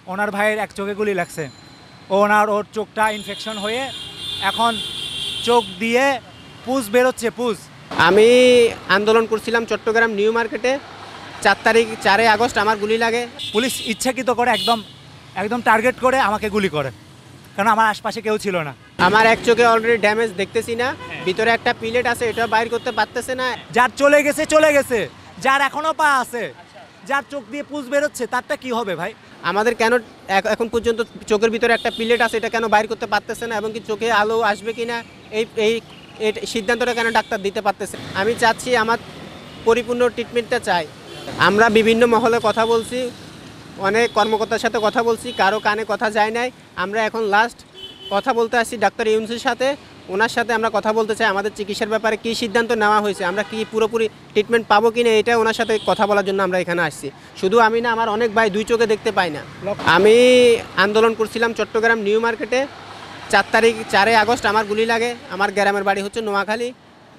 ওনার ভাইয়ের এক চোখে গুলি লাগছে। ওর চোখটা ইনফেকশন হয়ে এখন চোখ দিয়ে পুজ বেরোচ্ছে, পুজ। আমি আন্দোলন করছিলাম চট্টগ্রাম নিউ মার্কেটে। 4 আগস্ট আমার গুলি লাগে। পুলিশ ইচ্ছাকৃত করে একদম একদম টার্গেট করে আমাকে গুলি করে, কারণ আমার আশপাশে কেউ ছিল না। আমার এক চোখে অলরেডি ড্যামেজ দেখতেছি না, ভিতরে একটা পিলেট আছে, এটা বাইর করতে পারতেছে না। যার চলে গেছে, যার এখনো পা আছে, যার চোখ দিয়ে পুজ বেরোচ্ছে, তারটা কি হবে ভাই? আমাদের কেন এখন পর্যন্ত চোখের ভিতরে একটা পিলেট আছে, এটা কেন বাইর করতে পারতেছে না, এবং কি চোখে আলো আসবে কিনা এই এই সিদ্ধান্তটা কেন ডাক্তার দিতে পারতেছে? আমি চাচ্ছি আমার পরিপূর্ণ ট্রিটমেন্টটা চাই। আমরা বিভিন্ন মহলে কথা বলছি, অনেক কর্মকর্তার সাথে কথা বলছি, কারো কানে কথা যায় নাই। আমরা এখন লাস্ট কথা বলতে আসছি ডাক্তার ইউনুসের সাথে। ওনার সাথে আমরা কথা বলতে চাই আমাদের চিকিৎসার ব্যাপারে কী সিদ্ধান্ত নেওয়া হয়েছে, আমরা কি পুরোপুরি ট্রিটমেন্ট পাবো কি না, এটা ওনার সাথে কথা বলার জন্য আমরা এখানে আসছি। শুধু আমি না, আমার অনেক ভাই 2 চোখে দেখতে পায় না। আমি আন্দোলন করছিলাম চট্টগ্রাম নিউ মার্কেটে। 4 আগস্ট আমার গুলি লাগে। আমার গ্রামের বাড়ি হচ্ছে নোয়াখালী,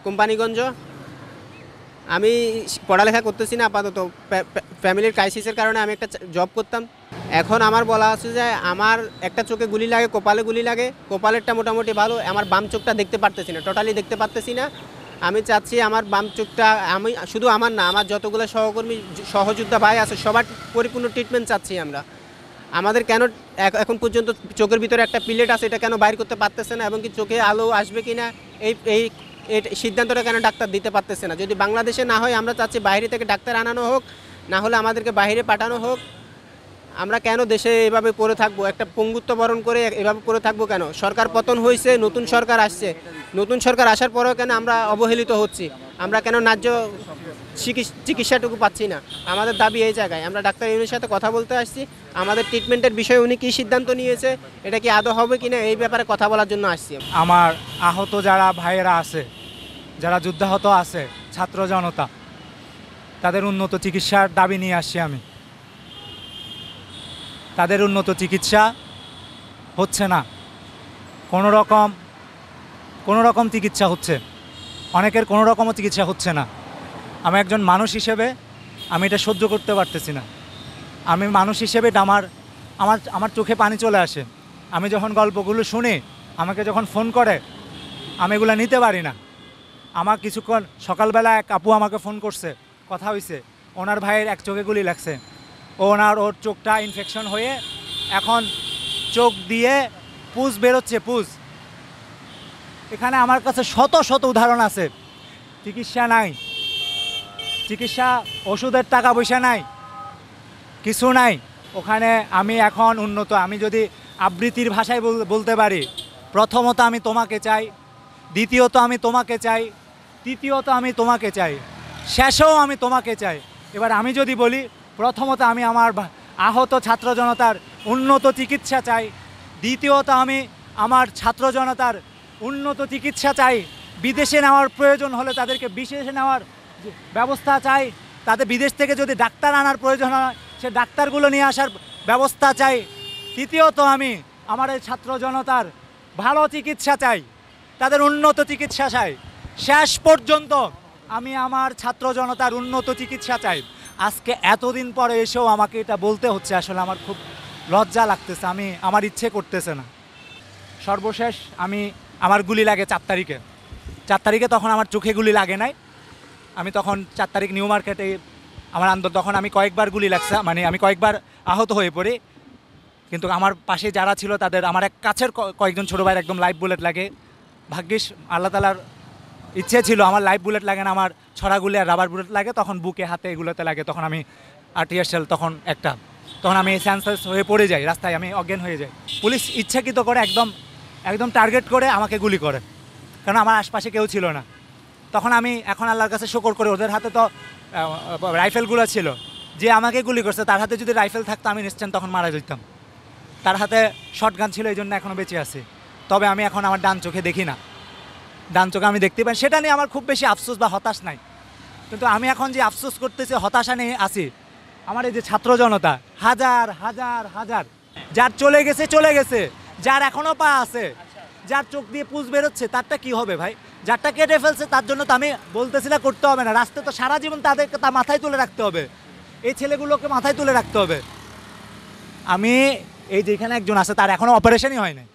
কোম্পানিগঞ্জ। আমি পড়ালেখা করতেছি না আপাতত, ফ্যামিলির ক্রাইসিসের কারণে আমি একটা জব করতাম। এখন আমার বলা আছে যে আমার একটা চোখে গুলি লাগে, কপালে গুলি লাগে। কপালেরটা মোটামুটি ভালো, আমার বাম চোখটা দেখতে পারতেছি না, টোটালি দেখতে পারতেছি না। আমি চাচ্ছি আমার বাম চোখটা, আমি শুধু আমার না, আমার যতগুলো সহকর্মী সহযোদ্ধা ভাই আছে সবার পরিপূর্ণ ট্রিটমেন্ট চাচ্ছি আমরা। আমাদের কেন এখন পর্যন্ত চোখের ভিতরে একটা পিলেট আছে, এটা কেন বাইর করতে পারতেছে না, এবং কি চোখে আলো আসবে কিনা এই এই সিদ্ধান্তটা কেন ডাক্তার দিতে পারতেছে না? যদি বাংলাদেশে না হয়, আমরা চাচ্ছি বাইরে থেকে ডাক্তার আনানো হোক, না হলে আমাদেরকে বাইরে পাঠানো হোক। আমরা কেন দেশে এভাবে পড়ে থাকবো, একটা পঙ্গুত্ব বরণ করে এভাবে পড়ে থাকবো কেন? সরকার পতন হয়েছে, নতুন সরকার আসছে, নতুন সরকার আসার পরেও কেন আমরা অবহেলিত হচ্ছি? আমরা কেন ন্যায্য চিকিৎসাটুকু পাচ্ছি না? আমাদের দাবি এই জায়গায়। আমরা ডাক্তার ইউনুসের সাথে কথা বলতে আসছি, আমাদের ট্রিটমেন্টের বিষয়ে উনি কী সিদ্ধান্ত নিয়েছে, এটা কি আদৌ হবে কিনা, এই ব্যাপারে কথা বলার জন্য আসছি। আমার আহত যারা ভাইয়েরা আছে, যারা যুদ্ধাহত আছে, ছাত্র জনতা, তাদের উন্নত চিকিৎসার দাবি নিয়ে আসছি আমি। তাদের উন্নত চিকিৎসা হচ্ছে না, কোনো রকম চিকিৎসা হচ্ছে, অনেকের কোনো রকমও চিকিৎসা হচ্ছে না। আমি একজন মানুষ হিসেবে আমি এটা সহ্য করতে পারতেছি না। আমি মানুষ হিসেবে আমার আমার আমার চোখে পানি চলে আসে। আমি যখন গল্পগুলো শুনি, আমাকে যখন ফোন করে, আমি এগুলো নিতে পারি না। আমার কিছুক্ষণ সকালবেলা এক আপু আমাকে ফোন করছে, কথা হয়েছে, ওনার ভাইয়ের এক চোখে গুলি লাগছে। ওর চোখটা ইনফেকশন হয়ে এখন চোখ দিয়ে পুজ বেরোচ্ছে, পুজ। এখানে আমার কাছে শত শত উদাহরণ আছে। চিকিৎসা নাই, চিকিৎসা, ওষুধের টাকা পয়সা নাই, কিছু নাই ওখানে। আমি এখন উন্নত, আমি যদি আবৃত্তির ভাষায় বলতে পারি, প্রথমত আমি তোমাকে চাই, দ্বিতীয়ত আমি তোমাকে চাই, তৃতীয়ত আমি তোমাকে চাই, শেষেও আমি তোমাকে চাই। এবার আমি যদি বলি, প্রথমত আমি আমার আহত ছাত্র জনতার উন্নত চিকিৎসা চাই, দ্বিতীয়ত আমি আমার ছাত্র জনতার উন্নত চিকিৎসা চাই, বিদেশে নেওয়ার প্রয়োজন হলে তাদেরকে বিদেশে নেওয়ার ব্যবস্থা চাই, তাদের বিদেশ থেকে যদি ডাক্তার আনার প্রয়োজন হয় সে ডাক্তারগুলো নিয়ে আসার ব্যবস্থা চাই, তৃতীয়ত আমি আমার এই ছাত্র জনতার ভালো চিকিৎসা চাই, তাদের উন্নত চিকিৎসা চাই। শেষ পর্যন্ত আমি আমার ছাত্র জনতার উন্নত চিকিৎসা চাই। আজকে এতদিন পরে এসেও আমাকে এটা বলতে হচ্ছে, আসলে আমার খুব লজ্জা লাগতেছে, আমার ইচ্ছে করতেছে না। সর্বশেষ আমার গুলি লাগে 4 তারিখে। 4 তারিখে তখন আমার চোখে গুলি লাগে নাই। আমি তখন 4 তারিখ নিউ মার্কেটে তখন আমি কয়েকবার গুলি লাগছে, মানে আমি কয়েকবার আহত হয়ে পড়ি। কিন্তু আমার পাশে যারা ছিল তাদের, আমার এক কাছের কয়েকজন ছোটো ভাইয়ের একদম লাইভ বুলেট লাগে। ভাগ্যিস আল্লাহ তাআলার ইচ্ছে ছিল আমার লাইভ বুলেট লাগে না, আমার ছড়া গুলি আর রাবার বুলেট লাগে। তখন বুকে, হাতে এগুলোতে লাগে। তখন আমি আর্টিএসএল তখন আমি সেন্সলেস হয়ে পড়ে যাই, রাস্তায় আমি অজ্ঞান হয়ে যাই। পুলিশ ইচ্ছাকৃত করে একদম টার্গেট করে আমাকে গুলি করে, কারণ আমার আশপাশে কেউ ছিল না। তখন আমি এখন আল্লাহর কাছে শুকর করি, ওদের হাতে তো রাইফেলগুলো ছিল, যে আমাকে গুলি করছে তার হাতে যদি রাইফেল থাকতো আমি নিশ্চয় তখন মারা যেতাম। তার হাতে শটগান ছিল, এই জন্য এখনও বেঁচে আছি। তবে আমি এখন আমার ডান চোখে দেখি না, ডান চোখে আমি দেখতে পাই। সেটা নিয়ে আমার খুব বেশি আফসোস বা হতাশ নাই, কিন্তু আমি এখন যে আফসোস করতেছি, হতাশা নিয়ে আছি। আমার এই যে ছাত্র জনতা, হাজার হাজার হাজার, যার চলে গেছে, যার এখনও পা আছে, যার চোখ দিয়ে পুজ বেরোচ্ছে, তারটা কি হবে ভাই? যারটা কেটে ফেলছে তার জন্য তো আমি বলতেছি না করতে হবে না, রাস্তায় তো সারা জীবন তাদেরকে তা মাথায় তুলে রাখতে হবে, এই ছেলেগুলোকে মাথায় তুলে রাখতে হবে। আমি এই যেখানে একজন আছে তার এখনও অপারেশনই হয় নাই।